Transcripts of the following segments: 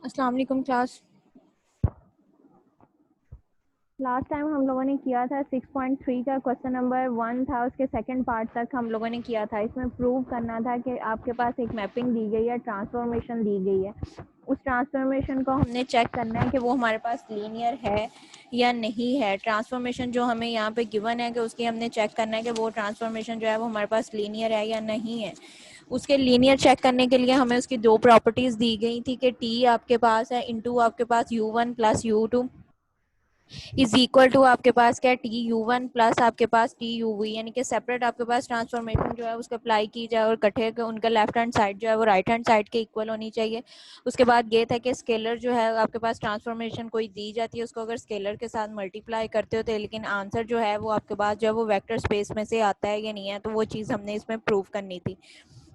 अस्सलाम वालेकुम class. Last time हम लोगों ने किया था 6.3 का क्वेश्चन नंबर 1 था, उसके सेकंड पार्ट तक हम लोगों ने किया था। इसमें प्रूव करना था कि आपके पास एक मैपिंग दी गई है, ट्रांसफॉर्मेशन दी गई है। उस ट्रांसफॉर्मेशन को हमने चेक करना है कि वो हमारे पास लीनियर है या नहीं है। ट्रांसफॉर्मेशन जो हमें यहाँ पे गिवन है कि उसकी हमने चेक करना है कि वो ट्रांसफॉर्मेशन जो है वो हमारे पास लीनियर है या नहीं है। उसके लीनियर चेक करने के लिए हमें उसकी दो प्रॉपर्टीज़ दी गई थी कि टी आपके पास है इंटू आपके पास u1 plus u2 is equal to आपके पास क्या है टी यू वन प्लस आपके पास टी यू वी, यानी कि सेपरेट आपके पास ट्रांसफॉर्मेशन जो है उसको अप्लाई की जाए और कटे के उनका लेफ्ट हैंड साइड जो है वो राइट हैंड साइड के इक्वल होनी चाहिए। उसके बाद ये था कि स्केलर जो है आपके पास ट्रांसफॉर्मेशन कोई दी जाती है उसको अगर स्केलर के साथ मल्टीप्लाई करते हो तो लेकिन आंसर जो है वो आपके पास जो है वो वेक्टर स्पेस में से आता है या नहीं है, तो वो चीज़ हमने इसमें प्रूव करनी थी।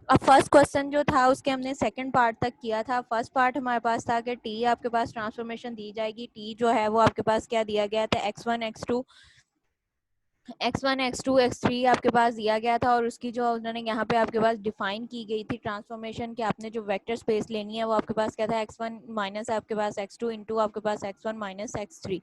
अब फर्स्ट क्वेश्चन जो था उसके हमने सेकंड पार्ट तक किया था। फर्स्ट पार्ट हमारे पास था कि टी आपके पास ट्रांसफॉर्मेशन दी जाएगी। टी जो है वो आपके पास क्या दिया गया था, x1 x2 x1 x2 x3 आपके पास दिया गया था और उसकी जो उन्होंने यहाँ पे आपके पास डिफाइन की गई थी ट्रांसफॉर्मेशन कि आपने जो वेक्टर स्पेस लेनी है वो आपके पास क्या था x1 माइनस आपके पास x2 इंटू आपके पास x1 माइनस x3।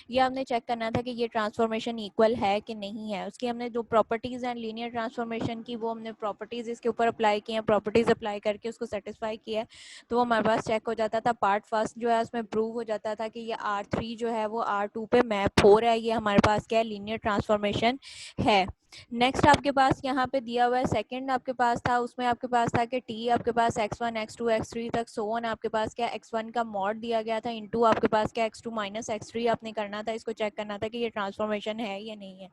ये हमने चेक करना था कि ये ट्रांसफॉर्मेशन इक्वल है कि नहीं है। उसकी हमने जो प्रॉपर्टीज़ हैं लीनियर ट्रांसफॉर्मेशन की वो हमने प्रॉपर्टीज़ इसके ऊपर अप्लाई की हैं, प्रॉपर्टीज़ अप्लाई करके उसको सेटिस्फाई किया है तो वो हमारे पास चेक हो जाता था। पार्ट फर्स्ट जो है उसमें प्रूव हो जाता था कि ये R3 जो है वो R2 पे मैप हो रहा है। ये हमारे पास क्या है, लीनियर ट्रांसफॉर्मेशन है। नेक्स्ट आपके पास यहाँ पे दिया हुआ है सेकंड आपके पास था, उसमें आपके पास था कि टी आपके पास x1 x2 x3 तक सो ऑन आपके पास क्या x1 का मॉड दिया गया था इंटू आपके पास क्या x2 माइनस x3 आपने करना था। इसको चेक करना था कि ये ट्रांसफॉर्मेशन है या नहीं है।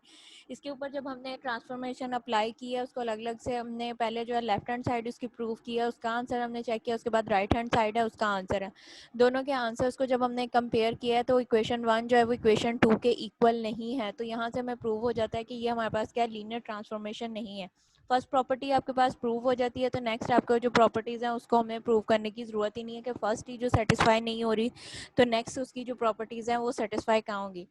इसके ऊपर जब हमने ट्रांसफॉर्मेशन अप्लाई किया उसको अलग अलग से हमने पहले जो है लेफ्ट हैंड साइड उसकी प्रूव किया, उसका आंसर हमने चेक किया, उसके बाद राइट हैंड साइड है उसका आंसर है। दोनों के आंसर्स को जब हमने कंपेयर किया है तो इक्वेशन 1 जो है वो इक्वेशन 2 के इक्वल नहीं है, तो यहाँ से हमें प्रूव हो जाता है कि ये हमारे पास क्या लीनियर ट्रांसफॉर्मेशन नहीं है। फर्स्ट प्रॉपर्टी आपके पास प्रूव हो जाती है तो नेक्स्ट आपको जो प्रॉपर्टीज़ हैं उसको हमें प्रूव करने की ज़रूरत ही नहीं है कि फर्स्ट ही जो सेटिस्फाई नहीं हो रही तो नेक्स्ट उसकी जो प्रॉपर्टीज़ हैं वो सेटिस्फाई कहाँ होंगी।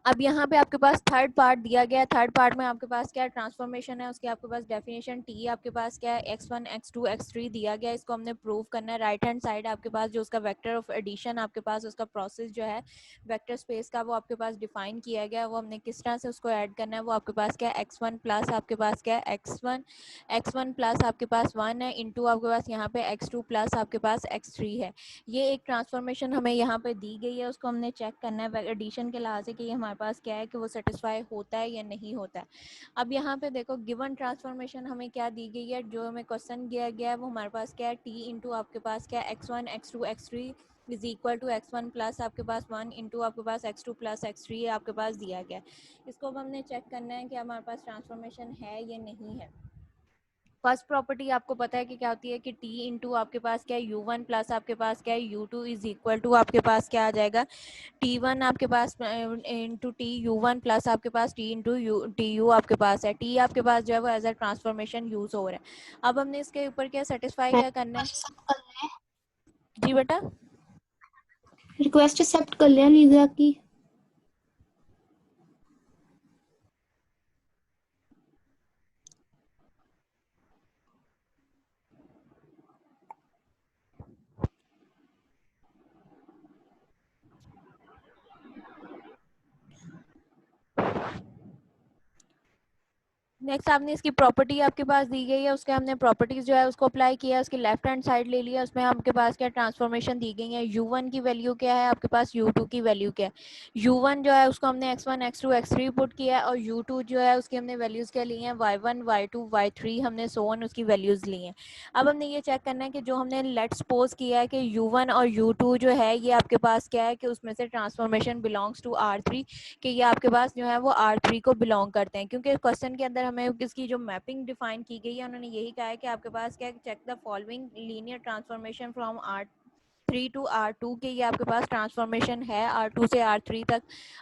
अब यहाँ पे आपके पास थर्ड पार्ट दिया गया है। थर्ड पार्ट में आपके पास क्या ट्रांसफॉर्मेशन है उसकी आपके पास डेफिनेशन टी आपके पास क्या है x1 x2 x3 दिया गया है। इसको हमने प्रूव करना है। राइट हैंड साइड आपके पास जो उसका वेक्टर ऑफ एडिशन आपके पास उसका प्रोसेस जो है वेक्टर स्पेस का वो आपके पास डिफाइन किया गया है। वो हमने किस तरह से उसको ऐड करना है वो आपके पास क्या है x1 प्लस आपके पास क्या है x1 प्लस आपके पास 1 है इंटू आपके पास यहाँ पे x2 प्लस आपके पास x3 है। ये एक ट्रांसफॉर्मेशन हमें यहाँ पे दी गई है, उसको हमने चेक करना है एडिशन के लिहाज से कि ये हमारे पास क्या है कि वो सेटिस्फाई होता है या नहीं होता है। अब यहाँ पे देखो गिवन ट्रांसफॉर्मेशन हमें क्या दी गई है, जो हमें क्वेश्चन दिया गया है वो हमारे पास क्या है टी इंटू आपके पास क्या है x1 x2 x3 is equal to x1 plus आपके पास 1 इंटू आपके पास x2 प्लस x3 आपके पास दिया गया है। इसको अब हमने चेक करना है कि हमारे पास ट्रांसफॉर्मेशन है या नहीं है। फर्स्ट प्रॉपर्टी आपको पता है कि क्या होती है कि टी इंटू आपके पास क्या है u1 प्लस आपके पास क्या है u2 इज इक्वल टू आपके पास क्या आ जाएगा t1 आपके पास into T you one plus आपके पास टी इंटू टी यू आपके पास है। टी आपके पास जो है वो एज अ ट्रांसफॉर्मेशन यूज हो रहा है। अब हमने इसके ऊपर क्या सेटिस्फाई क्या करना है। जी बेटा, रिक्वेस्ट एक्सेप्ट कर लिया लीजा की। नेक्स्ट आपने इसकी प्रॉपर्टी आपके पास दी गई है, उसके हमने प्रॉपर्टीज जो है उसको अप्लाई किया, उसकी लेफ्ट हैंड साइड ले लिया, उसमें आपके पास क्या ट्रांसफॉर्मेशन दी गई है। u1 की वैल्यू क्या है, आपके पास u2 की वैल्यू क्या है। u1 जो है उसको हमने x1 x2 x3 पुट किया है और u2 जो है उसकी हमने वैल्यूज क्या ली हैं y1 y2 y3 हमने सो ऑन उसकी वैल्यूज ली हैं। अब हमने ये चेक करना है कि जो हमने लेट सपोज किया है कि u1 और u2 जो है ये आपके पास क्या है कि उसमें से ट्रांसफॉर्मेशन बिलोंग्स टू R3, कि ये आपके पास जो है वो R3 को बिलोंग करते हैं, क्योंकि क्वेश्चन के अंदर हमें इसकी जो मैपिंग डिफाइन की गई है उन्होंने यही कहा है कि आपके पास क्या check the following linear transformation from R3 to R2 के ये आपके पास ट्रांसफॉर्मेशन है R2 से R3 तक।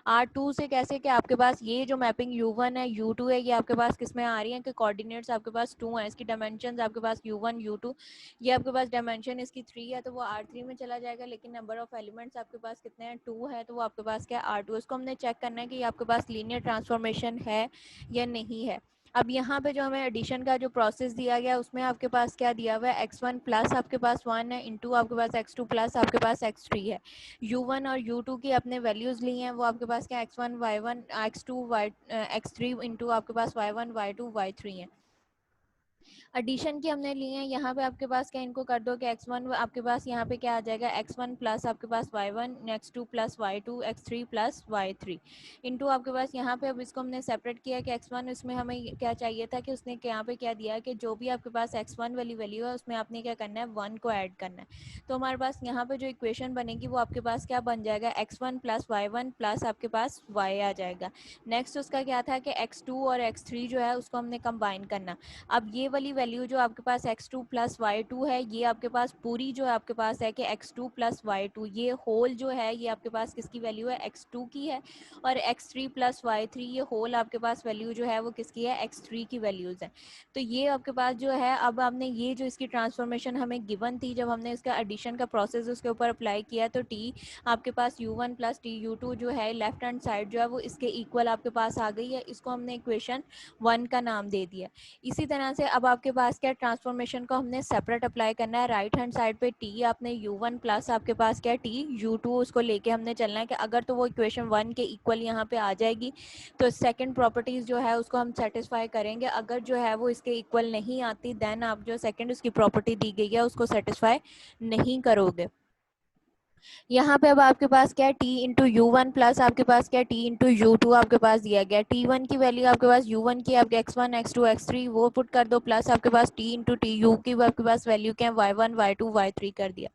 R2 से कैसे कि आपके पास ये जो मैपिंग U1 है U2 है ये आपके पास किस में आ रही है कि कोऑर्डिनेट्स आपके पास 2 हैं, इसकी डायमेंशंस आपके पास U1 U2, ये आपके पास डायमेंशन इसकी 3 है तो वो R3 में चला जाएगा, लेकिन नंबर ऑफ एलिमेंट्स आपके पास कितने हैं 2 है तो वो आपके पास क्या R2। इसको हमने चेक करना है कि आपके पास लीनियर ट्रांसफॉर्मेशन है या नहीं है। अब यहाँ पे जो हमें एडिशन का जो प्रोसेस दिया गया उसमें आपके पास क्या दिया हुआ है, x1 प्लस आपके पास 1 है इंटू आपके पास x2 प्लस आपके पास x3 है। u1 और u2 की अपने वैल्यूज ली हैं, वो आपके पास क्या x1 y1 x2 y x3 into आपके पास y1 y2 y3 है। एडिशन की हमने ली है, यहाँ पे आपके पास क्या इनको कर दो कि x1 आपके पास यहाँ पे क्या आ जाएगा, x1 प्लस आपके पास y1 x2 plus y2 x3 plus y3 into आपके पास यहाँ पे अब इसको हमने सेपरेट किया कि x1 इसमें हमें क्या चाहिए था कि उसने यहाँ पे क्या दिया है कि जो भी आपके पास x1 वाली वैल्यू है उसमें आपने क्या करना है, 1 को ऐड करना है। तो हमारे पास यहाँ पे जो इक्वेशन बनेगी वो आपके पास क्या बन जाएगा, x1 प्लस y1 प्लस आपके पास y आ जाएगा। नेक्स्ट उसका क्या था कि x2 और x3 जो है उसको हमने कंबाइन करना। अब ये वाली वैल्यू जो आपके पास x2 प्लस y2 है, ये आपके पास पूरी जो आपके पास है कि x2 प्लस y2, ये होल जो है ये आपके पास किसकी वैल्यू है, x2 की है। और x3 प्लस y3, ये होल आपके पास वैल्यू जो है वो किसकी है, x3 की वैल्यूज़ है। तो ये आपके पास जो है, अब आपने ये जो इसकी ट्रांसफॉर्मेशन हमें गिवन थी, जब हमने इसका एडिशन का प्रोसेस उसके ऊपर अप्लाई किया तो t आपके पास u1 प्लस टी u2 जो है लेफ्ट हैंड साइड जो है वो इसके इक्वल आपके पास आ गई है। इसको हमने इक्वेशन 1 का नाम दे दिया। इसी तरह से अब आपके पास क्या ट्रांसफॉर्मेशन को हमने सेपरेट अप्लाई करना है। राइट हैंड साइड पे t आपने u1 प्लस आपके पास क्या t u2 उसको लेके हमने चलना है कि अगर तो वो इक्वेशन 1 के इक्वल यहाँ पे आ जाएगी तो सेकंड प्रॉपर्टीज जो है उसको हम सेटिस्फाई करेंगे। अगर जो है वो इसके इक्वल नहीं आती देन आप जो सेकंड उसकी प्रॉपर्टी दी गई है उसको सेटिस्फाई नहीं करोगे। यहाँ पे अब आपके पास क्या है, t into you one plus आपके पास क्या है, t इंटू यू टू आपके पास दिया गया। t1 की वैल्यू आपके पास u1 की आपके x1 x2 x3 वो पुट कर दो, प्लस आपके पास t इंटू टी यू की आपके पास वैल्यू क्या है, y1 y2 y3 कर दिया।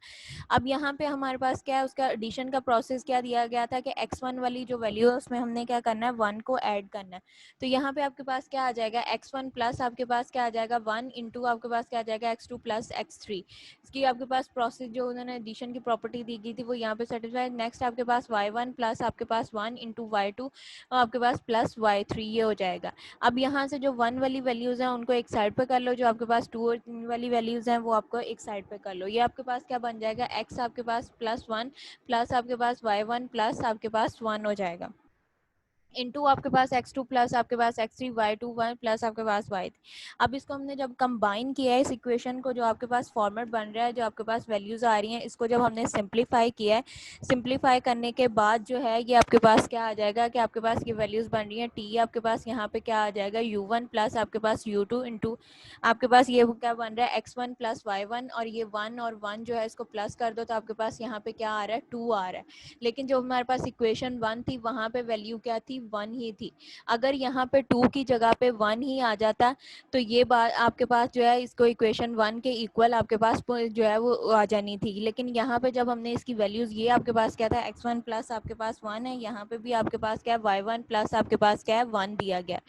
अब यहाँ पे हमारे पास क्या है, उसका एडिशन का प्रोसेस क्या दिया गया था कि x1 वाली जो वैल्यू है उसमें हमने क्या करना है, 1 को ऐड करना है। तो यहाँ पे आपके पास क्या आ जाएगा, x1 प्लस आपके पास क्या आ जाएगा 1 इंटू आपके पास क्या आ जाएगा x2 प्लस x3। इसकी आपके पास प्रोसेस जो उन्होंने एडिशन की प्रॉपर्टी दी गई थी वो यहाँ पे सेटिस्फाई। नेक्स्ट आपके पास y1 प्लस आपके पास 1 इंटू y2 आपके पास प्लस y3 ये हो जाएगा। अब यहाँ से जो 1 वाली वैल्यूज हैं उनको एक साइड पे कर लो, जो आपके पास 2 और 3 वाली वैल्यूज हैं वो आपको एक साइड पे कर लो। ये आपके पास क्या बन जाएगा, x आपके पास प्लस 1 प्लस आपके पास y1 प्लस आपके पास 1 हो जाएगा इंटू आपके पास x2 प्लस आपके पास x3 y2 1 प्लस आपके पास y। अब इसको हमने जब कंबाइन किया है इस इक्वेशन को, जो आपके पास फॉर्मेट बन रहा है, जो आपके पास वैल्यूज आ रही हैं, इसको जब हमने सिंप्लीफाई किया है, सिंप्लीफाई करने के बाद जो है ये आपके पास क्या आ जाएगा कि आपके पास ये वैल्यूज बन रही हैं। t आपके पास यहाँ पे क्या आ जाएगा, u1 प्लस आपके पास u2 इंटू आपके पास ये क्या बन रहा है, x1 प्लस y1, और ये 1 और 1 जो है इसको प्लस कर दो तो आपके पास यहाँ पे क्या आ रहा है, 2 आ रहा है। लेकिन जो हमारे पास इक्वेशन 1 थी वहां पे वैल्यू क्या थी, 1 ही थी। अगर यहाँ पे 2 की जगह पे 1 ही आ जाता तो ये बात आपके पास जो है इसको इक्वेशन 1 के इक्वल आपके पास जो है वो आ जानी थी। लेकिन यहाँ पे जब हमने इसकी वैल्यूज, ये आपके पास क्या था, x1 प्लस आपके पास 1 है, यहाँ पे भी आपके पास क्या है, y1 प्लस आपके पास क्या है 1 दिया गया।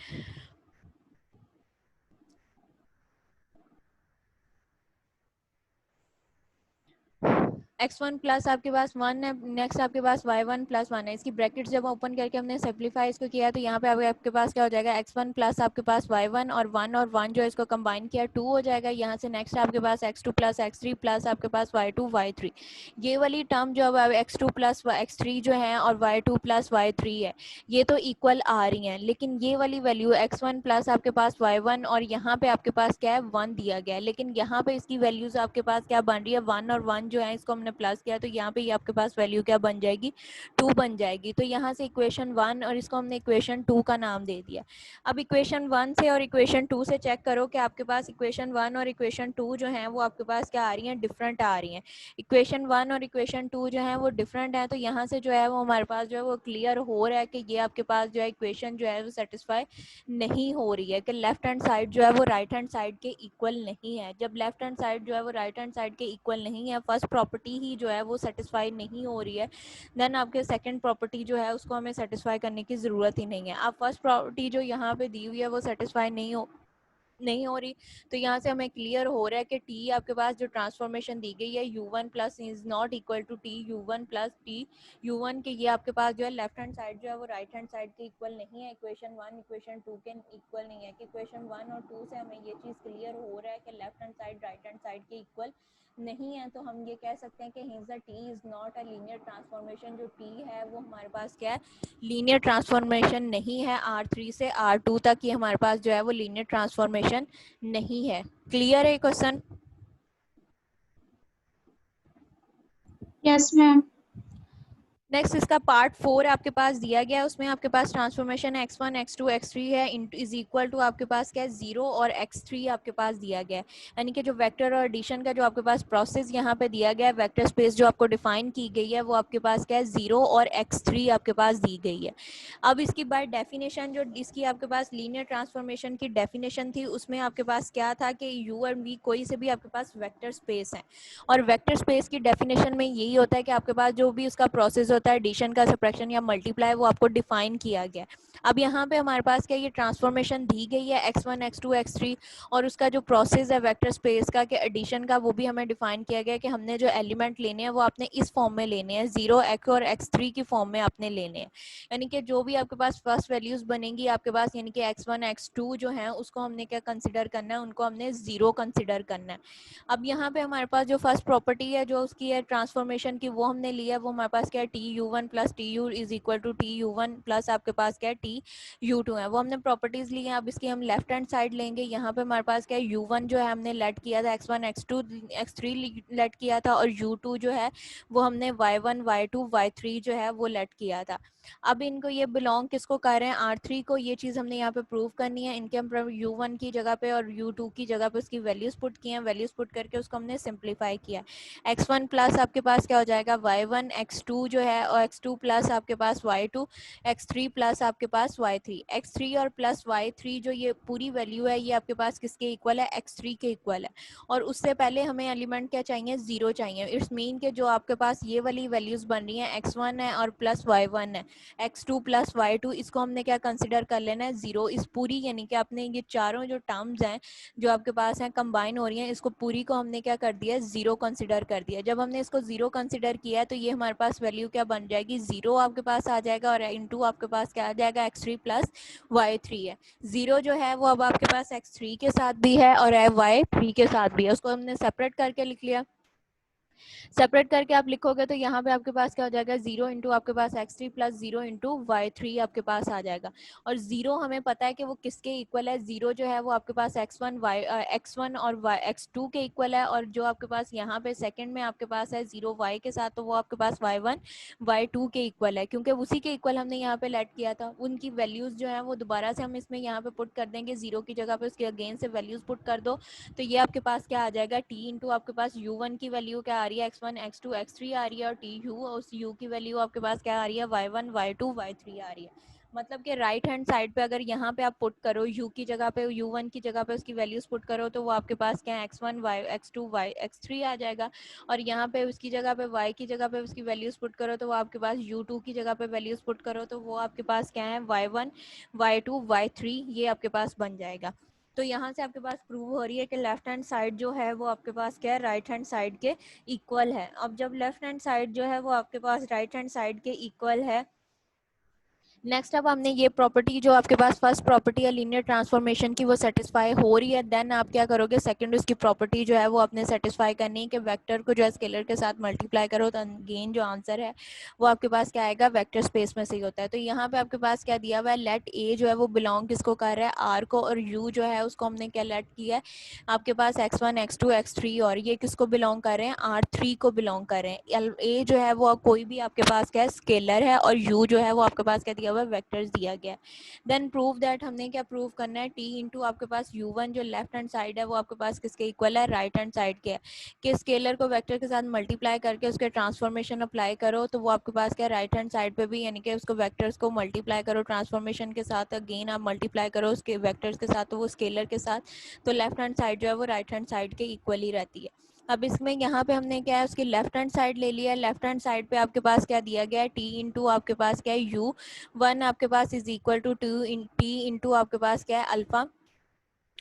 x1 प्लस आपके पास 1 है, नेक्स्ट आपके पास y1 प्लस 1 है। इसकी ब्रैकेट्स जब ओपन करके हमने सिंप्लीफाई इसको किया तो यहाँ पे आपके पास क्या हो जाएगा, x1 प्लस आपके पास y1 और 1 जो है इसको कंबाइन किया 2 हो जाएगा। यहाँ से नेक्स्ट आपके पास x2 प्लस x3 प्लस आपके पास y2 y3। ये वाली टर्म जो अब x2 प्लस x3 जो है और y2 प्लस y3 है ये तो इक्वल आ रही हैं, लेकिन ये वाली वैल्यू x1 प्लस आपके पास y1 और यहाँ पे आपके पास क्या है 1 दिया गया है, लेकिन यहाँ पे इसकी वैल्यूज आपके पास क्या बन रही है, 1 और 1 जो है इसको हमने प्लस किया तो यहाँ पे ये आपके पास वैल्यू क्या बन जाएगी, 2 बन जाएगी। तो यहाँ से इक्वेशन 1 और इसको हमने इक्वेशन 2 का नाम दे दिया। अब इक्वेशन 1 से और इक्वेशन 2 से चेक करो कि आपके पास इक्वेशन 1 और इक्वेशन 2 जो है वो आपके पास क्या आ रही हैं, डिफरेंट आ रही हैं। इक्वेशन 1 और इक्वेशन 2 जो है वो डिफरेंट है, तो यहाँ से जो है वो हमारे पास जो है वो क्लियर हो रहा है कि ये आपके पास जो है इक्वेशन जो है वो सेटिस्फाई नहीं हो रही है, कि लेफ्ट हैंड साइड जो है वो राइट हैंड साइड के इक्वल नहीं है। जब लेफ्ट हैंड साइड जो है वो राइट हैंड साइड के इक्वल नहीं है, फर्स्ट प्रॉपर्टी ही जो है वो सेटिस्फाई नहीं हो रही है, देन आपके सेकंड प्रॉपर्टी जो है उसको हमें सेटिस्फाई करने की ज़रूरत ही नहीं है। अब फर्स्ट प्रॉपर्टी जो यहाँ पे दी हुई है वो सेटिस्फाई नहीं हो नहीं हो रही। तो यहाँ से हमें क्लियर हो रहा है कि टी आपके पास जो ट्रांसफॉर्मेशन दी गई है u1 plus is not equal to T u1 plus T u1 के, ये आपके पास जो है लेफ्ट हैंड साइड जो है वो राइट हैंड साइड के इक्वल नहीं है, इक्वेशन 1 इक्वेशन 2 के इक्वल नहीं है। कि इक्वेशन 1 और 2 से हमें ये चीज़ क्लियर हो रहा है कि left hand side right hand side के इक्वल नहीं है। तो हम ये कह सकते हैं कि hints the T is not a linear transformation. जो टी है वो हमारे पास क्या है, लीनियर ट्रांसफॉर्मेशन नहीं है। R3 से R2 तक ये हमारे पास जो है वो लीनियर ट्रांसफॉर्मेशन नहीं है। क्लियर है क्वेश्चन? Yes, ma'am. नेक्स्ट इसका पार्ट 4 आपके पास दिया गया है, उसमें आपके पास ट्रांसफॉर्मेशन x1 x2 x3 है इज इक्वल टू आपके पास क्या है 0 और x3 आपके पास दिया गया है। यानी कि जो वेक्टर और एडिशन का जो आपके पास प्रोसेस यहाँ पे दिया गया है, वेक्टर स्पेस जो आपको डिफाइन की गई है वो आपके पास क्या है 0 और x3 आपके पास दी गई है। अब इसकी बाय डेफिनेशन जो इसकी आपके पास लीनियर ट्रांसफॉर्मेशन की डेफिनेशन थी, उसमें आपके पास क्या था कि u और v कोई से भी आपके पास वेक्टर स्पेस है, और वेक्टर स्पेस की डेफिनेशन में यही होता है कि आपके पास जो भी उसका प्रोसेस होता है एडिशन का, सब्ट्रैक्शन या मल्टीप्लाई, वो आपको डिफाइन किया गया है। अब यहाँ पे हमारे पास क्या ये ट्रांसफॉर्मेशन दी गई है x1 x2 x3, और उसका जो प्रोसेस है वेक्टर स्पेस का कि एडिशन का, वो भी हमें डिफाइन किया गया है कि हमने जो एलिमेंट लेने हैं वो आपने इस फॉर्म में लेने हैं, 0 x और x3 की फॉर्म में आपने लेने हैं। यानी कि जो भी आपके पास फर्स्ट वैल्यूज बनेंगी आपके पास, यानी कि x1 x2 जो है उसको हमने क्या कंसिडर करना है, उनको हमने 0 कंसिडर करना है। अब यहाँ पे हमारे पास जो फर्स्ट प्रॉपर्टी है जो उसकी है ट्रांसफॉर्मेशन की, वो हमने लिया, वो हमारे पास क्या है T you one plus T u is equal to T you one plus आपके पास क्या है टी यू टू है, वो हमने प्रॉपर्टीज ली हैं। अब इसकी हम लेफ्ट हैंड साइड लेंगे, यहाँ पे हमारे पास क्या है यू वन जो है हमने लेट किया था x1 x2 x3 लेट किया था, और यू टू जो है वो हमने y1 y2 y3 जो है वो लेट किया था। अब इनको ये बिलोंग किसको कर रहे हैं, R3 को। ये चीज़ हमने यहाँ पे प्रूव करनी है। इनके हम U1 की जगह पे और U2 की जगह पे उसकी वैल्यूज पुट किए हैं, वैल्यूज पुट करके उसको हमने सिंप्लीफाई किया। x1 प्लस आपके पास क्या हो जाएगा y1, x2 जो है, और x2 प्लस आपके पास y2, x3 प्लस आपके पास y3। x3 और प्लस y3 जो ये पूरी वैल्यू है ये आपके पास किसके इक्वल है, x3 के इक्वल है। और उससे पहले हमें एलिमेंट क्या चाहिए, 0 चाहिए। इट्स मीन के जो आपके पास ये वाली वैल्यूज बन रही हैं x1 है और प्लस y1 है, x2 प्लस y2, इसको हमने क्या कंसिडर कर लेना है 0। इस पूरी यानी कि आपने ये चारों जो टर्म्स हैं जो आपके पास हैं कंबाइन हो रही हैं, इसको पूरी को हमने क्या कर दिया, 0 कंसिडर कर दिया। जब हमने इसको 0 कंसिडर किया है तो ये हमारे पास वैल्यू क्या बन जाएगी, 0 आपके पास आ जाएगा, और इनटू आपके पास क्या आ जाएगा x3 प्लस y3 है। 0 जो है वो अब आपके पास x3 के साथ भी है और y3 के साथ भी है, उसको हमने सेपरेट करके लिख लिया। सेपरेट करके आप लिखोगे तो यहाँ पे आपके पास क्या हो जाएगा, 0 इंटू आपके पास x3 प्लस 0 इंटू y3 आपके पास आ जाएगा। और 0 हमें पता है कि वो किसके इक्वल है, 0 जो है वो आपके पास x1 और x2 के इक्वल है, और जो आपके पास यहाँ पे सेकंड में आपके पास है 0 y के साथ, तो वो आपके पास y1 y2 के इक्वल है, क्योंकि उसी के इक्वल हमने यहाँ पे लेट किया था। उनकी वैल्यूज जो है वो दोबारा से हम इसमें यहाँ पे पुट कर देंगे, 0 की जगह पे उसके अगेन से वैल्यूज पुट कर दो, तो ये आपके पास क्या आ जाएगा, t इंटू आपके पास u1 की वैल्यू क्या आ रही है, x1 x2 x3 आ रही है, और t u उस u की वैल्यू आपके पास क्या आ रही है, y1 y2 y3 आ रही है। मतलब कि राइट हैंड साइड पे अगर यहाँ पे आप पुट करो u की जगह पे, u1 की जगह पे उसकी वैल्यूज पुट करो, तो वो आपके पास क्या है x1 y x2 y x3 आ जाएगा। और यहाँ पे उसकी जगह पे y की जगह पे उसकी वैल्यूज पुट करो, तो वो आपके पास u2 की जगह पे वैल्यूज पुट करो, तो वो आपके पास क्या है y1 y2 y3 ये आपके पास बन जाएगा। तो यहाँ से आपके पास प्रूव हो रही है कि लेफ्ट हैंड साइड जो है वो आपके पास क्या है, राइट हैंड साइड के इक्वल है। अब जब लेफ्ट हैंड साइड जो है वो आपके पास राइट हैंड साइड के इक्वल है, नेक्स्ट अब हमने ये प्रॉपर्टी जो आपके पास फर्स्ट प्रॉपर्टी है लीनियर ट्रांसफॉर्मेशन की वो सेटिस्फाई हो रही है, देन आप क्या करोगे, सेकंड उसकी प्रॉपर्टी जो है वो आपने सेटिस्फाई करनी है कि वेक्टर को जो है स्केलर के साथ मल्टीप्लाई करो तो अगेन जो आंसर है वो आपके पास क्या आएगा, वेक्टर स्पेस में से ही होता है। तो यहाँ पे आपके पास क्या दिया हुआ है, लेट ए जो है वो बिलोंग किसको कर रहा है, आर को, और यू जो है उसको हमने क्या लेट किया है आपके पास x1 x2 x3, और ये किसको बिलोंग कर रहे हैं, R3 को बिलोंग कर रहे हैं। ए जो है वो कोई भी आपके पास क्या है, स्केलर है, और यू जो है वो आपके पास क्या दिया हुआ है, वेक्टर्स दिया गया है। देन प्रूव दैट, हमने क्या प्रूव करना है, टी इंटू आपके पास u1 जो लेफ्ट हैंड साइड है वो आपके पास किसके इक्वल है, राइट हैंड साइड के है, कि स्केलर को वेक्टर के साथ मल्टीप्लाई करके उसके ट्रांसफॉर्मेशन अप्लाई करो, तो वो आपके पास क्या राइट हैंड साइड पे भी, यानी कि उसको वेक्टर्स को मल्टीप्लाई करो ट्रांसफॉर्मेशन के साथ, अगेन आप मल्टीप्लाई करो उसके वेक्टर्स के साथ, तो वो स्केलर के साथ, तो लेफ्ट हैंड साइड जो है वो राइट हैंड साइड के इक्वल ही रहती है। अब इसमें यहाँ पे हमने क्या है, उसकी लेफ्ट हैंड साइड ले लिया है। लेफ्ट हैंड साइड पे आपके पास क्या दिया गया है, टी इंटू आपके पास क्या है, यू वन आपके पास is equal to two T into आपके पास क्या है, अल्फा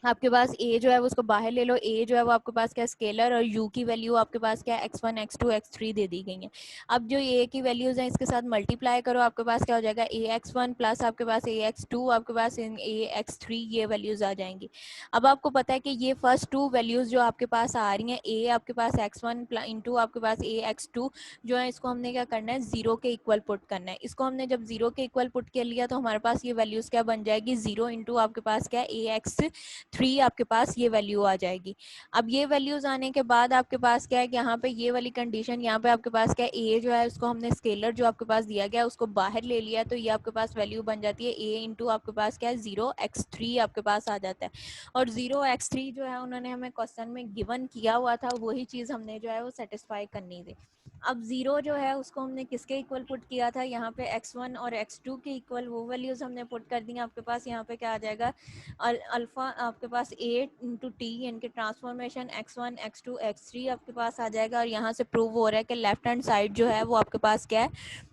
आपके पास a जो है वो उसको बाहर ले लो, a जो है वो आपके पास क्या स्केलर, और u की वैल्यू आपके पास क्या x1 x2 x3 दे दी गई है। अब जो a की वैल्यूज हैं इसके साथ मल्टीप्लाई करो, आपके पास क्या हो जाएगा ax1 प्लस आपके पास ax2 आपके पास ax3, ये वैल्यूज आ जाएंगी। अब आपको पता है कि ये फर्स्ट टू वैल्यूज जो आपके पास आ रही हैं, a आपके पास x1 इंटू आपके पास ax2 जो है, इसको हमने क्या करना है, जीरो के इक्वल पुट करना है। इसको हमने जब जीरो के इक्वल पुट कर लिया तो हमारे पास ये वैल्यूज क्या बन जाएगी, जीरो इंटू आपके पास क्या ax3 आपके पास ये वैल्यू आ जाएगी। अब ये वैल्यूज आने के बाद आपके पास क्या है कि यहाँ पे ये वाली कंडीशन, यहाँ पे आपके पास क्या है, a जो है उसको हमने स्केलर जो आपके पास दिया गया उसको बाहर ले लिया, तो ये आपके पास वैल्यू बन जाती है a इंटू आपके पास क्या है 0x3 आपके पास आ जाता है। और 0x3 जो है उन्होंने हमें क्वेश्चन में गिवन किया हुआ था, वही चीज हमने जो है वो सेटिस्फाई करनी थी। अब जीरो जो है उसको हमने किसके इक्वल पुट किया था, यहाँ पे x1 और x2 के इक्वल वो वैल्यूज हमने पुट कर दी। आपके पास यहाँ पे क्या आ जाएगा, अल्फा आपके पास a इंटू टी, इनके ट्रांसफॉर्मेशन x1 x2 x3 आपके पास आ जाएगा। और यहाँ से प्रूव हो रहा है कि लेफ्ट हैंड साइड जो है वो आपके पास क्या है,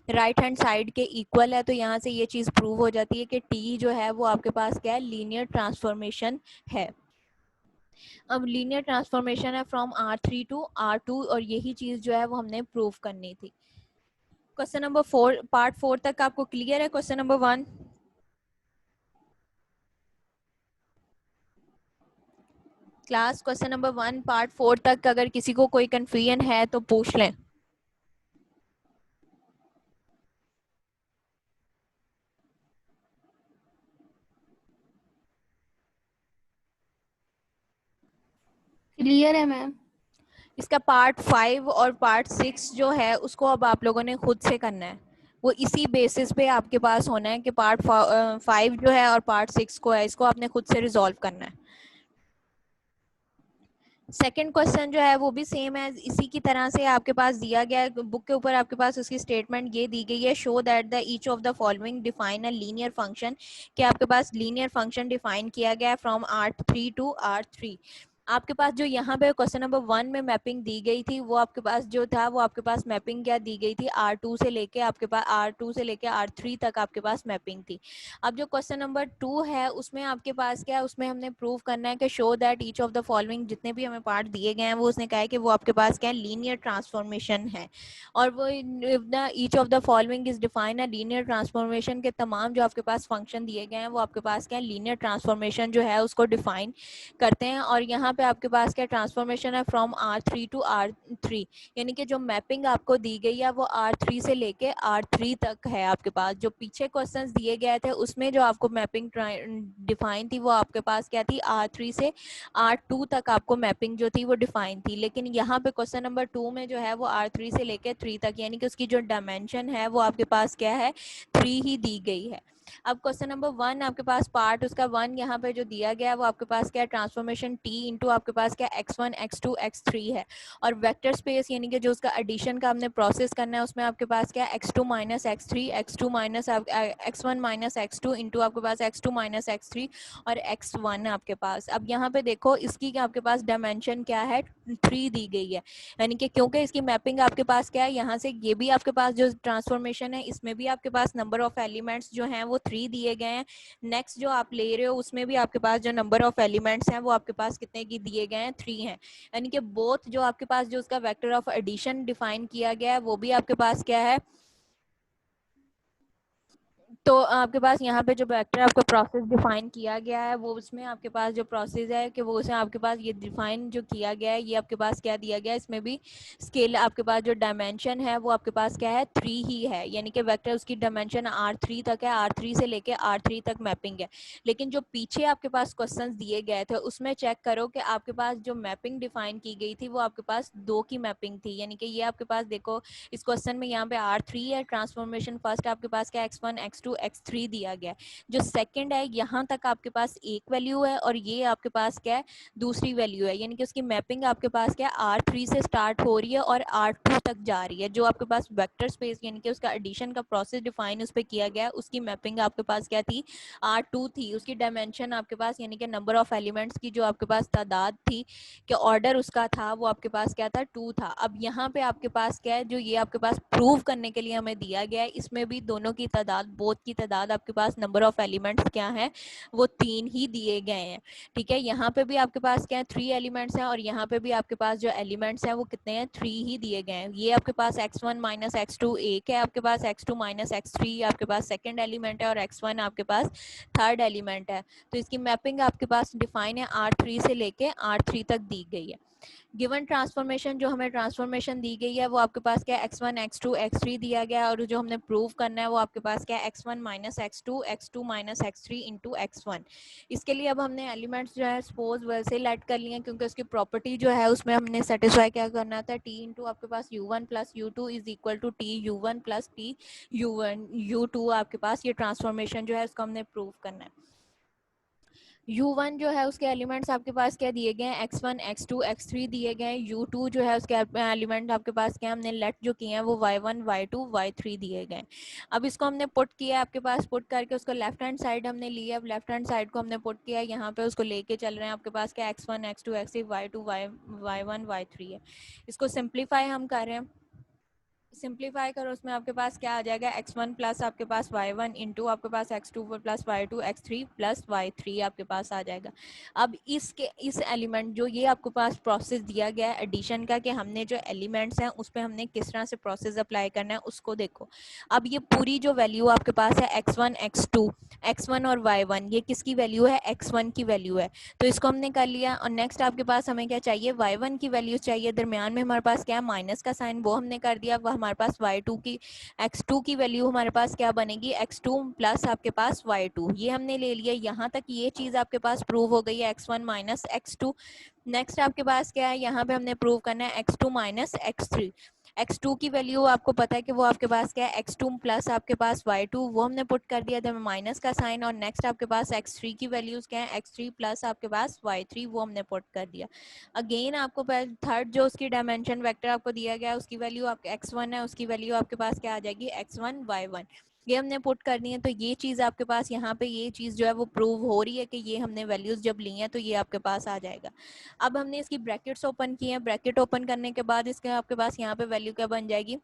राइट हैंड साइड के इक्वल है। तो यहाँ से ये चीज प्रूव हो जाती है कि t जो है वो आपके पास क्या है, लीनियर ट्रांसफॉर्मेशन है। अब लीनियर ट्रांसफॉर्मेशन है फ्रॉम R3 टू R2, और यही चीज जो है वो हमने प्रूव करनी थी। क्वेश्चन नंबर 4 पार्ट 4 तक आपको क्लियर है? Question number 1 class, question number 1 part 4 तक अगर किसी को कोई कंफ्यूजन है तो पूछ लें। क्लियर है मैम। इसका पार्ट 5 और पार्ट 6 जो है उसको अब आप लोगों ने खुद से करना है, वो इसी बेसिस पे आपके पास होना है कि पार्ट 5 जो है और पार्ट 6 को है, इसको आपने खुद से रिजॉल्व करना है। सेकंड क्वेश्चन जो है वो भी सेम है, इसी की तरह से आपके पास दिया गया है बुक के ऊपर, आपके पास उसकी स्टेटमेंट ये दी गई है, show that the each of the following define a linear function, कि आपके पास लीनियर फंक्शन डिफाइन किया गया है फ्रॉम R3 टू R3। आपके पास जो यहाँ पे क्वेश्चन नंबर 1 में मैपिंग दी गई थी, वो आपके पास जो था वो आपके पास मैपिंग क्या दी गई थी, R2 से लेके आपके पास R2 से लेके R3 तक आपके पास मैपिंग थी। अब जो क्वेश्चन नंबर 2 है उसमें आपके पास क्या है, उसमें हमने प्रूव करना है कि show that each of the following, जितने भी हमें पार्ट दिए गए हैं वो उसने कहा है कि वो आपके पास क्या है, लीनियर ट्रांसफॉर्मेशन है। और वो each of the following is define a linear transformation के तमाम जो आपके पास फंक्शन दिए गए हैं वो आपके पास क्या है, लीनियर ट्रांसफॉर्मेशन जो है उसको डिफाइन करते हैं। और यहाँ पे आपके पास क्या ट्रांसफॉर्मेशन है फ्रॉम R3 टू R3, यानी कि जो मैपिंग आपको दी गई है वो R3 से लेके R3 तक है। आपके पास जो पीछे क्वेश्चंस दिए गए थे उसमें जो आपको मैपिंग डिफाइन थी वो आपके पास क्या थी, R3 से R2 तक आपको मैपिंग जो थी वो डिफाइन थी। लेकिन यहाँ पे क्वेश्चन नंबर 2 में जो है वो R3 से लेके 3 तक, यानी कि उसकी जो डायमेंशन है वो आपके पास क्या है, 3 ही दी गई है। अब क्वेश्चन नंबर 1 आपके पास पार्ट उसका 1 यहाँ पे जो दिया गया है वो आपके पास क्या ट्रांसफॉर्मेशन t इंटू आपके पास क्या x1 x2 x3 है। और वेक्टर स्पेस यानी कि जो उसका एडिशन का हमने प्रोसेस करना है उसमें आपके पास क्या x2 minus x3 x2 minus x1 minus x2 into आपके पास x2 माइनस x3 और x1 आपके पास। अब यहाँ पे देखो इसकी क्या आपके पास डायमेंशन क्या है, 3 दी गई है, यानी कि क्योंकि इसकी मैपिंग आपके पास क्या है, यहाँ से ये भी आपके पास जो ट्रांसफॉर्मेशन है इसमें भी आपके पास नंबर ऑफ एलिमेंट्स जो हैं वो 3 दिए गए हैं। नेक्स्ट जो आप ले रहे हो उसमें भी आपके पास जो नंबर ऑफ एलिमेंट्स हैं वो आपके पास कितने की दिए गए हैं, 3 हैं। यानी कि बोथ जो आपके पास जो उसका वेक्टर ऑफ एडिशन डिफाइन किया गया है वो भी आपके पास क्या है, तो आपके पास यहाँ पे जो वेक्टर आपका प्रोसेस डिफाइन किया गया है वो उसमें आपके पास जो प्रोसेस है कि वो उसमें आपके पास ये डिफाइन जो किया गया है ये आपके पास क्या दिया गया है, इसमें भी स्केल आपके पास जो डायमेंशन है वो आपके पास क्या है, 3 ही है। यानी कि वेक्टर उसकी डायमेंशन R3 तक है, R3 से लेके R3 तक मैपिंग है। लेकिन जो पीछे आपके पास क्वेश्चन दिए गए थे उसमें चेक करो कि आपके पास जो मैपिंग डिफाइन की गई थी वो आपके पास 2 की मैपिंग थी। यानी कि ये आपके पास देखो इस क्वेश्चन में यहाँ पे R3 है, ट्रांसफॉर्मेशन फर्स्ट आपके पास क्या x1 x2 x3 दिया गया है। जो सेकंड है यहाँ तक आपके पास एक वैल्यू है और ये आपके पास क्या है, दूसरी वैल्यू है। यानी कि उसकी मैपिंग आपके पास क्या है, R3 से स्टार्ट हो रही है और R2 तक जा रही है। जो आपके पास वेक्टर स्पेस यानी कि उसका एडिशन का प्रोसेस डिफाइन उस पर किया गया है उसकी मैपिंग आपके पास क्या थी, R2 थी। उसकी डायमेंशन आपके पास यानी कि नंबर ऑफ एलिमेंट्स की जो आपके पास तादाद थी कि ऑर्डर उसका था वो आपके पास क्या था, 2 था। अब यहाँ पे आपके पास क्या है, जो ये आपके पास प्रूव करने के लिए हमें दिया गया है इसमें भी दोनों की तादाद बोथ की तादाद आपके पास नंबर ऑफ एलिमेंट्स क्या है वो 3 ही दिए गए हैं, ठीक है। यहाँ पे भी आपके पास क्या है 3 एलिमेंट्स हैं और यहाँ पे भी आपके पास जो एलिमेंट्स हैं वो कितने हैं 3 ही दिए गए हैं। ये आपके पास x1 माइनस x2 एक है, आपके पास x2 माइनस x3 आपके पास सेकंड एलिमेंट है और x1 आपके पास थर्ड एलिमेंट है। तो इसकी मैपिंग आपके पास डिफाइन है R3 से लेके R3 तक दी गई है। गिवन ट्रांसफॉर्मेशन, जो हमें ट्रांसफॉर्मेशन दी गई है वो आपके पास क्या है x1 x2 x3 दिया गया है और जो हमने प्रूव करना है वो आपके पास क्या है x1 minus x2 minus x3 into x1। इसके लिए अब हमने एलिमेंट्स जो है सपोज वैसे लेट कर लिए क्योंकि उसकी प्रॉपर्टी जो है उसमें हमने सेटिस्फाई क्या करना था, t इंटू आपके पास u1 plus u2 is equal to t u1 plus t u1 u2 आपके पास ये ट्रांसफॉर्मेशन जो है उसको हमने प्रूव करना है। u1 जो है उसके एलिमेंट्स आपके पास क्या दिए गए हैं x1 x2 x3 दिए गए हैं। u2 जो है उसके एलिमेंट आपके पास क्या हमने लेट जो किए हैं वो y1 y2 y3 दिए गए हैं। अब इसको हमने पुट किया आपके पास, पुट करके उसको लेफ्ट हैंड साइड हमने लिया। अब लेफ्ट हैंड साइड को हमने पुट किया, यहाँ पे उसको लेके चल रहे हैं। आपके पास क्या x1 x2 x3 y2 y1 y3 है। इसको सिंप्लीफाई हम कर रहे हैं, सिंप्लीफाई करो उसमें आपके पास क्या आ जाएगा x1 प्लस आपके पास y1 इंटू आपके पास x2 plus y2 x3 plus y3 आपके पास आ जाएगा। अब इस एलिमेंट जो ये आपके पास प्रोसेस दिया गया है एडिशन का कि हमने जो एलिमेंट्स हैं उस पर हमने किस तरह से प्रोसेस अप्लाई करना है उसको देखो। अब ये पूरी जो वैल्यू आपके पास है x1 x2 x1 और y1 ये किसकी वैल्यू है, x1 की वैल्यू है। तो इसको हमने कर लिया और नेक्स्ट आपके पास हमें क्या चाहिए, y1 की वैल्यू चाहिए। दरमियान में हमारे पास क्या है माइनस का साइन, वो हमने कर दिया। वो हमारे पास y2 की x2 की वैल्यू हमारे पास क्या बनेगी, x2 प्लस आपके पास y2 ये हमने ले लिया। यहाँ तक ये चीज आपके पास प्रूव हो गई है x1 माइनस x2। नेक्स्ट आपके पास क्या है, यहाँ पे हमने प्रूव करना है x2 माइनस x3। x2 की वैल्यू आपको पता है कि वो आपके पास क्या है x2 प्लस आपके पास y2 वो हमने पुट कर दिया था माइनस का साइन। और नेक्स्ट आपके पास x3 की वैल्यूज क्या है x3 प्लस आपके पास y3 वो हमने पुट कर दिया। अगेन आपको थर्ड जो उसकी डायमेंशन वेक्टर आपको दिया गया है उसकी वैल्यू आपके x1 है, उसकी वैल्यू आपके पास क्या आ जाएगी x1 y1 ये हमने पुट करनी है। तो ये चीज आपके पास यहाँ पे ये चीज जो है वो प्रूव हो रही है कि ये हमने वैल्यूज जब ली हैं तो ये आपके पास आ जाएगा। अब हमने इसकी ब्रैकेट्स ओपन किए हैं, ब्रैकेट ओपन करने के बाद इसके आपके पास यहाँ पे वैल्यू क्या बन जाएगी,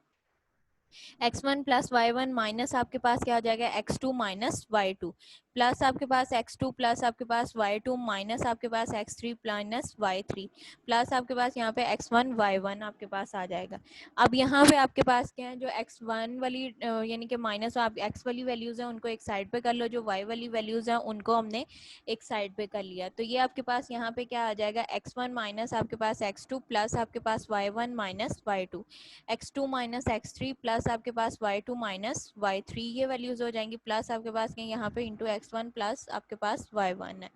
x1 प्लस y1 माइनस आपके पास क्या आ जाएगा x2 माइनस y2 प्लस आपके पास x2 प्लस आपके पास y2 माइनस आपके पास x3 माइनस y3 प्लस आपके पास यहाँ पे x1 y1 आपके पास आ जाएगा। अब यहाँ पे आपके पास क्या है, जो x1 वाली यानी कि माइनस आप x वाली वैल्यूज हैं उनको एक साइड पे कर लो, जो y वाली वैल्यूज हैं उनको हमने एक साइड पे कर लिया। तो ये आपके पास यहाँ पे क्या आ जाएगा x1 माइनस आपके पास x2 प्लस आपके पास y1 minus y2 x2 minus x3 plus आपके पास y2 माइनस y3 ये वैल्यूज हो जाएंगी। प्लस आपके पास क्या यहाँ पे इंटू x1 प्लस आपके पास y1 है।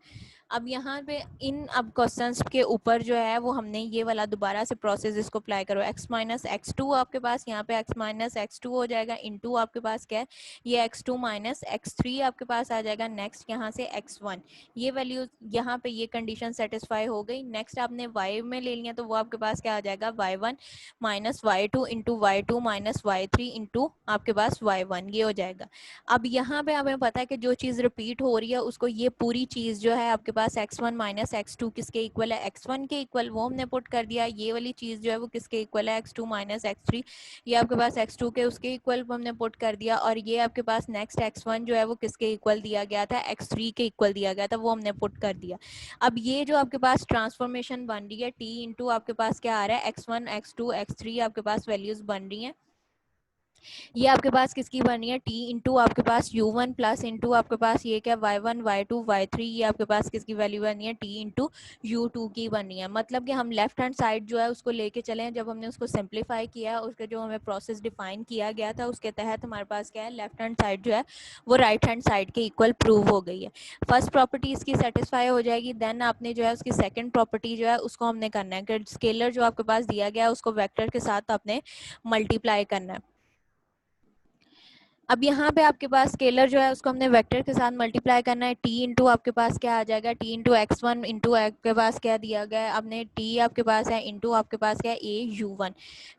अब यहाँ पे इन अब क्वेश्चंस के ऊपर जो है वो हमने ये वाला दोबारा से प्रोसेस इसको अप्लाई करो। x माइनस x2 आपके पास यहाँ पे x माइनस x2 हो जाएगा इंटू आपके पास क्या है ये x2 माइनस x3 आपके पास आ जाएगा। नेक्स्ट यहाँ से x1 ये वैल्यू यहाँ पे ये कंडीशन सेटिस्फाई हो गई। नेक्स्ट आपने y में ले लिया तो वो आपके पास क्या आ जाएगा y1 minus y2 into y2 minus y3 into आपके पास y1 ये हो जाएगा। अब यहाँ पे हमें पता है कि जो चीज़ रिपीट हो रही है उसको ये पूरी चीज़ जो है आपके पास x1 माइनस x2 किसके इक्वल है, x1 के इक्वल वो हमने पुट कर दिया। ये वाली चीज़ जो है वो किसके इक्वल है, x2 माइनस x3 ये आपके पास x2 के उसके इक्वल हमने पुट कर दिया। और ये आपके पास नेक्स्ट x1 जो है वो किसके इक्वल दिया गया था, x3 के इक्वल दिया गया था वो हमने पुट कर दिया। अब ये जो आपके पास ट्रांसफॉर्मेशन बन रही है t इंटू आपके पास क्या आ रहा है x1 x2 x3 आपके पास वैल्यूज बन रही हैं। ये आपके पास किसकी बनी है, t इंटू आपके पास u1 प्लस इंटू आपके पास ये क्या y1 y2 y3 ये आपके पास किसकी वैल्यू बनी है, t इंटू u2 की बनी है। मतलब कि हम लेफ्ट हैंड साइड जो है उसको लेके चले हैं। जब हमने उसको सिंप्लीफाई किया उसके जो हमें प्रोसेस डिफाइन किया गया था उसके तहत हमारे पास क्या है लेफ्ट हैंड साइड जो है वो राइट हैंड साइड के इक्वल प्रूव हो गई है। फर्स्ट प्रॉपर्टी इसकी सेटिस्फाई हो जाएगी। देन आपने जो है उसकी सेकेंड प्रॉपर्टी जो है उसको हमने करना है कि स्केलर जो आपके पास दिया गया है उसको वेक्टर के साथ आपने मल्टीप्लाई करना है। अब यहाँ पे आपके पास स्केलर जो है उसको हमने वेक्टर के साथ मल्टीप्लाई करना है। t इंटू आपके पास क्या आ जाएगा, t इंटू x1 इंटू आपके पास क्या दिया गया है आपने t आपके पास है इंटू आपके पास क्या है a u1।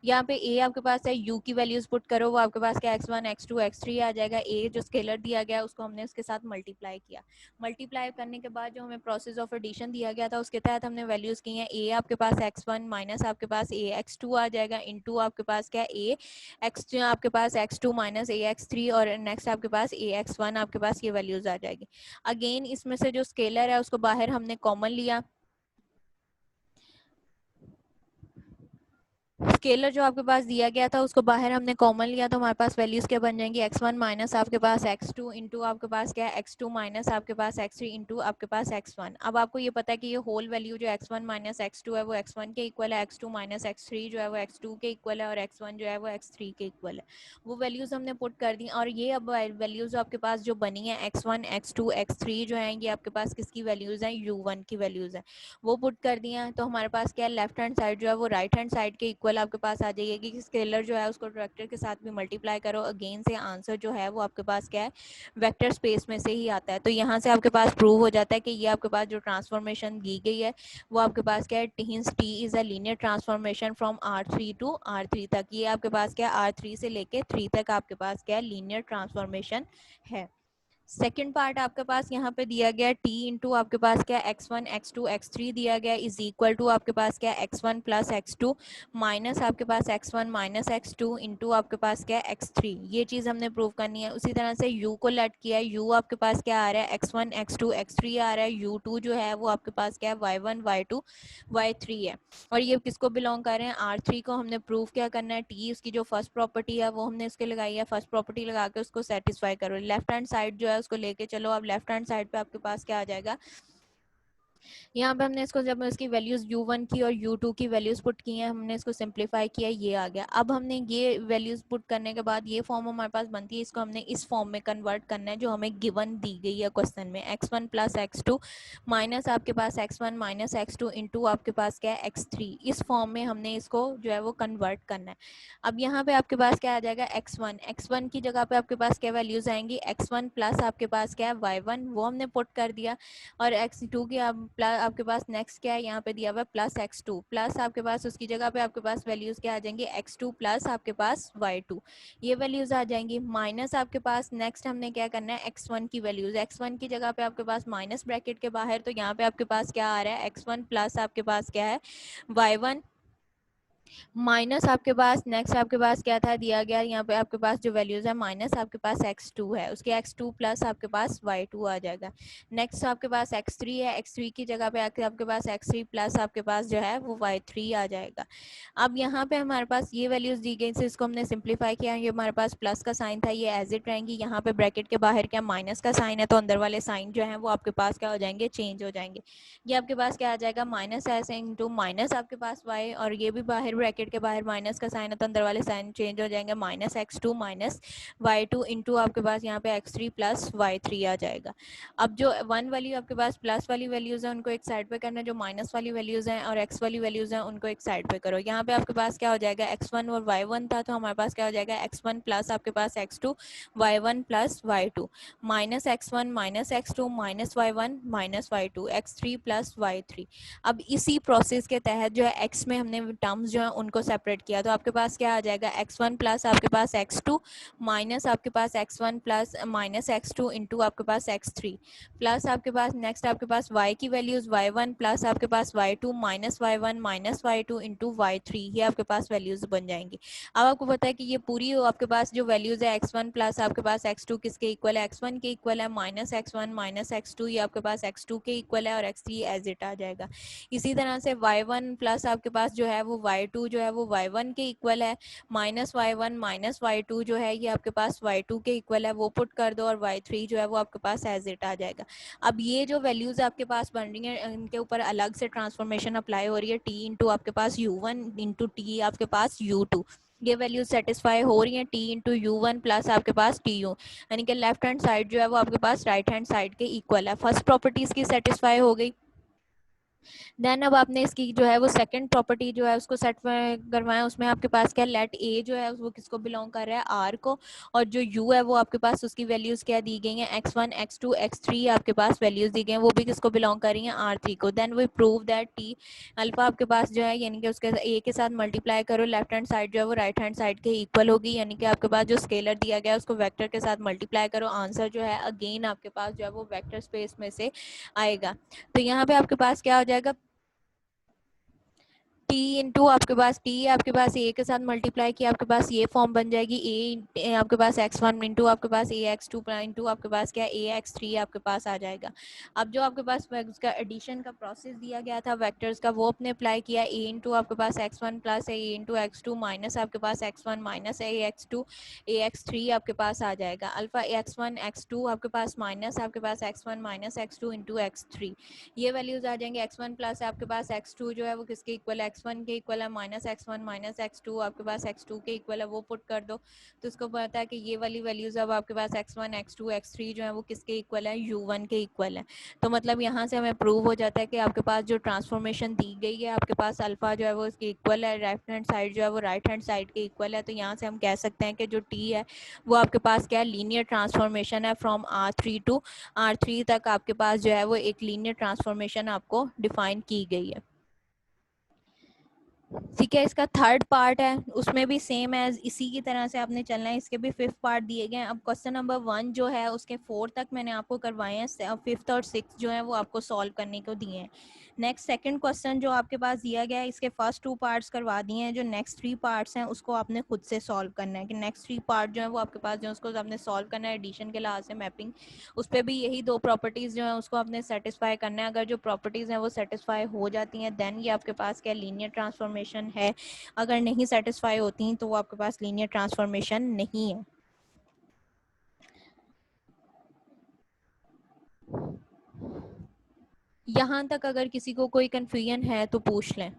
यहाँ पे a आपके पास है, u की वैल्यूज पुट करो वो आपके पास क्या x1 x2 x3 आ जाएगा। a जो स्केलर दिया गया है उसको हमने उसके साथ मल्टीप्लाई किया। मल्टीप्लाई करने के बाद जो हमें प्रोसेस ऑफ एडिशन दिया गया था उसके तहत हमने वैल्यूज की हैं। a आपके पास x1 माइनस आपके पास a x2 आ जाएगा इंटू आपके पास क्या a x आपके पास x2 minus a x3 x3 और नेक्स्ट आपके पास ax1 आपके पास ये वैल्यूज आ जाएगी। अगेन इसमें से जो स्केलर है उसको बाहर हमने कॉमन लिया, स्केलर जो आपके पास दिया गया था उसको बाहर हमने कॉमन लिया, तो हमारे पास वैल्यूज क्या बन जाएंगी, x1 माइनस आपके पास x2 इंटू आपके पास क्या है x2 माइनस आपके पास x3 इंटू आपके पास x1। अब आपको ये पता है कि ये होल वैल्यू जो x1 माइनस x2 है वो x1 के इक्वल है, x2 माइनस x3 जो है वो x2 के इक्वल है और x1 जो है वो x3 के इक्वल है। वो वैल्यूज हमने पुट कर दी और ये अब वैल्यूज आपके पास जो बनी है x1 x2 x3 जो है ये आपके पास किसकी वैल्यूज है, u1 की वैल्यूज है, वो पुट कर दिया है। तो हमारे पास क्या है, लेफ्ट हैंड साइड जो है वो राइट हैंड साइड के इक्वल आपके पास आ जाएगी कि स्केलर जो है उसको वेक्टर के साथ भी मल्टीप्लाई करो, अगेन से आंसर जो है वो आपके पास क्या है, वेक्टर स्पेस में से ही आता है। तो यहाँ से आपके पास प्रूव हो जाता है कि ये आपके पास जो ट्रांसफॉर्मेशन दी गई है वो आपके पास क्या है, T is a linear transformation from R3 to R3 तक। ये आपके पास क्या है, R3 से लेके 3 तक आपके पास क्या है, लीनियर ट्रांसफॉर्मेशन है। सेकेंड पार्ट आपके पास यहाँ पे दिया गया t इंटू आपके पास क्या x1 x2 x3 दिया गया इज इक्वल टू आपके पास क्या x1 प्लस x2 माइनस आपके पास x1 माइनस x2 इंटू आपके पास क्या x3। ये चीज हमने प्रूव करनी है। उसी तरह से u को लेट किया है, u आपके पास क्या आ रहा है, x1 x2 x3 आ रहा है, u2 जो है वो आपके पास क्या है, y1 y2 y3 है। और ये किसको बिलोंग कर रहे हैं, R3 को। हमने प्रूव क्या करना है, t उसकी जो फर्स्ट प्रॉपर्टी है वो हमने इसके लगाई है, फर्स्ट प्रॉपर्टी लगा के उसको सेटिस्फाई करो। लेफ्ट हैंड साइड जो है उसको लेके चलो, अब लेफ्ट हैंड साइड पे आपके पास क्या आ जाएगा, यहाँ पे हमने इसको जब इसकी वैल्यूज u1 की और u2 की वैल्यूज पुट की हैं, हमने इसको सिंप्लीफाई किया, ये आ गया। अब हमने ये वैल्यूज पुट करने के बाद ये फॉर्म हमारे पास बनती है, इसको हमने इस फॉर्म में कन्वर्ट करना है जो हमें गिवन दी गई है क्वेश्चन में, x1 प्लस x2 माइनस आपके पास x1 माइनस x2 इंटू आपके पास क्या है x3। इस फॉर्म में हमने इसको जो है वो कन्वर्ट करना है। अब यहाँ पे आपके पास क्या आ जाएगा, x1 की जगह पे आपके पास क्या वैल्यूज आएंगी, x1 प्लस आपके पास क्या है y1, वो हमने पुट कर दिया, और x2 की आपके पास नेक्स्ट क्या है, यहाँ पे दिया हुआ है प्लस x2 प्लस आपके पास उसकी जगह पे आपके पास वैल्यूज क्या आ जाएंगी, x2 प्लस आपके पास y2, ये वैल्यूज आ जाएंगी। माइनस आपके पास नेक्स्ट हमने क्या करना है, x1 की वैल्यूज, x1 की जगह पे आपके पास माइनस ब्रैकेट के बाहर, तो यहाँ पे आपके पास क्या आ रहा है, x1 प्लस आपके पास क्या है y1 माइनस आपके पास नेक्स्ट आपके पास क्या था दिया गया, यहाँ पे आपके पास जो वैल्यूज है माइनस आपके पास x2 है, उसके x2 प्लस आपके पास y2 आ जाएगा। नेक्स्ट आपके पास x3 है, x3 की जगह पे आपके पास x3 प्लस आपके पास जो है वो y3 आ जाएगा। अब यहाँ पे हमारे पास ये वैल्यूज दी गई, से इसको हमने सिंप्लीफाई किया, ये हमारे पास प्लस का साइन था, ये एज इट रहेंगी। यहाँ पे ब्रैकेट के बाहर क्या माइनस का साइन है, तो अंदर वाले साइन जो है वो आपके पास क्या हो जाएंगे, चेंज हो जाएंगे। ये आपके पास क्या आ जाएगा, माइनस एस इंटू माइनस आपके पास y, और ये भी बाहर ब्रैकेट के बाहर माइनस का साइन है, तो अंदर वाले साइन चेंज हो जाएंगे, minus x2 minus y2 into आपके पास यहाँ पे x3 प्लस y3 आ जाएगा। अब जो वन वैल्यू आपके पास प्लस वाली वैल्यूज है उनको एक साइड पे करना, जो माइनस वाली वैल्यूज हैं और x वाली वैल्यूज हैं उनको एक साइड पे करो। यहाँ पे आपके पास क्या हो जाएगा, x1 और y1 था, तो हमारे पास क्या हो जाएगा, x1 प्लस आपके पास x2 y1 plus y2 minus x1 minus x2 minus y1 minus y2 x3 plus y3। अब इसी प्रोसेस के तहत जो है x में हमने टर्म्स जो है उनको सेपरेट किया, तो आपके पास क्या आ जाएगा, x1 प्लस आपके पास x2 माइनस आपके पास x1 plus minus x2 into आपके पास x3 प्लस आपके पास नेक्स्ट आपके पास y की वैल्यूज y1 प्लस आपके पास y2 minus y1 minus y2 into y3, ये आपके पास वैल्यूज बन जाएंगी। अब आपको पता है कि ये पूरी आपके पास जो वैल्यूज है x1 प्लस आपके पास x2 किसके इक्वल है, x1 के इक्वल है, माइनस x1 माइनस x2 ये आपके पास x2 के इक्वल है, और x3 एज इट आ जाएगा। इसी तरह से y1 प्लस आपके पास जो है वो y2 जो है वो y1 के इक्वल है, माइनस y1 माइनस y2 जो है ये आपके पास y2 के इक्वल है, वो पुट कर दो, और y3 जो है वो आपके पास एज इट आ जाएगा। अब ये जो वैल्यूज आपके पास बन रही हैं इनके ऊपर अलग से ट्रांसफॉर्मेशन अप्लाई हो रही है, t इंटू आपके पास u1 इंटू t आपके पास u2, ये वैल्यूज सेटिस्फाई हो रही है, t इंटू u1 प्लस आपके पास tu, यानी कि लेफ्ट हैंड साइड जो है वो आपके पास राइट हैंड साइड के इक्वल है। फर्स्ट प्रॉपर्टीज की सेटिस्फाई हो गई। देन अब आपने इसकी जो है वो सेकंड प्रॉपर्टी जो है उसको सेट करवाया, उसमें आपके पास क्या लेट ए जो है वो किसको बिलोंग कर रहा है, आर को, और जो यू है वो आपके पास उसकी वैल्यूज क्या दी गई हैं, x1 x2 x3 आपके पास वैल्यूज दी गई हैं, वो भी किसको बिलोंग कर रही हैं, R3 को। Then we prove that T alpha आपके पास जो है यानी कि उसके ए के साथ मल्टीप्लाई करो, लेफ्ट हैंड साइड जो है वो राइट हैंड साइड के इक्वल होगी, यानी कि आपके पास जो स्केलर दिया गया है उसको वेक्टर के साथ मल्टीप्लाई करो, आंसर जो है अगेन आपके पास जो है वो वेक्टर स्पेस में से आएगा। तो यहाँ पे आपके पास क्या हो जाएगा, t इंटू आपके पास टी आपके पास ए के साथ मल्टीप्लाई किया आपके पास ये फॉर्म बन जाएगी ए आपके पास x1 इंटू आपके पास ए x2 इंटू आपके पास क्या ए x3 आपके पास आ जाएगा। अब जो आपके पास उसका एडिशन का प्रोसेस दिया गया था वेक्टर्स का वो आपने अप्लाई किया ए इंटू आपके पास x1 प्लस ए इंटू x2 माइनस आपके पास x1 माइनस ए x2 ए x3 आपके पास आ जाएगा। अल्फा x1 x2 आपके पास माइनस आपके पास x1 minus x2 into x3 ये वैल्यूज आ जाएंगे। x1 प्लस आपके पास x2 जो है वो किसके इक्वल है x1 के इक्वल है माइनस x1 माइनस x2 आपके पास x2 के इक्वल है वो पुट कर दो तो इसको पता है कि ये वाली वैल्यूज अब आपके पास x1 x2 x3 जो है वो किसके इक्वल है u1 के इक्वल है। तो मतलब यहाँ से हमें प्रूव हो जाता है कि आपके पास जो ट्रांसफॉर्मेशन दी गई है आपके पास अल्फा जो है वो इसके इक्वल है, लेफ्ट हैंड साइड जो है वो राइट हैंड साइड के इक्वल है। तो यहाँ से हम कह सकते हैं कि जो t है वो आपके पास क्या है लीनियर ट्रांसफॉर्मेशन है फ्रॉम R3 टू R3 तक आपके पास जो है वो एक लीनियर ट्रांसफॉर्मेशन आपको डिफाइन की गई है। ठीक है, इसका थर्ड पार्ट है उसमें भी सेम एज इसी की तरह से आपने चलना है। इसके भी फिफ्थ पार्ट दिए गए हैं। अब क्वेश्चन नंबर 1 जो है उसके 4 तक मैंने आपको करवाए हैं, फिफ्थ और सिक्स जो है वो आपको सॉल्व करने को दिए हैं। नेक्स्ट सेकंड क्वेश्चन जो आपके पास दिया गया है इसके फर्स्ट 2 पार्ट्स करवा दिए हैं। जो नेक्स्ट 3 पार्ट्स हैं उसको आपने खुद से सॉल्व करना है कि नेक्स्ट 3 पार्ट जो है वो आपके पास जो उसको आपने सॉल्व करना है एडिशन के लिहाज से मैपिंग उस पर भी यही 2 प्रॉपर्टीज जो है उसको आपने सेटिस्फाई करना है। अगर जो प्रॉपर्टीज हैं वो सेटिस्फाई हो जाती हैं देन ये आपके पास क्या लीनियर ट्रांसफॉर्मेशन है, अगर नहीं सेटिस्फाई होती तो वो आपके पास लीनियर ट्रांसफॉर्मेशन नहीं है। यहाँ तक अगर किसी को कोई कंफ्यूजन है तो पूछ लें।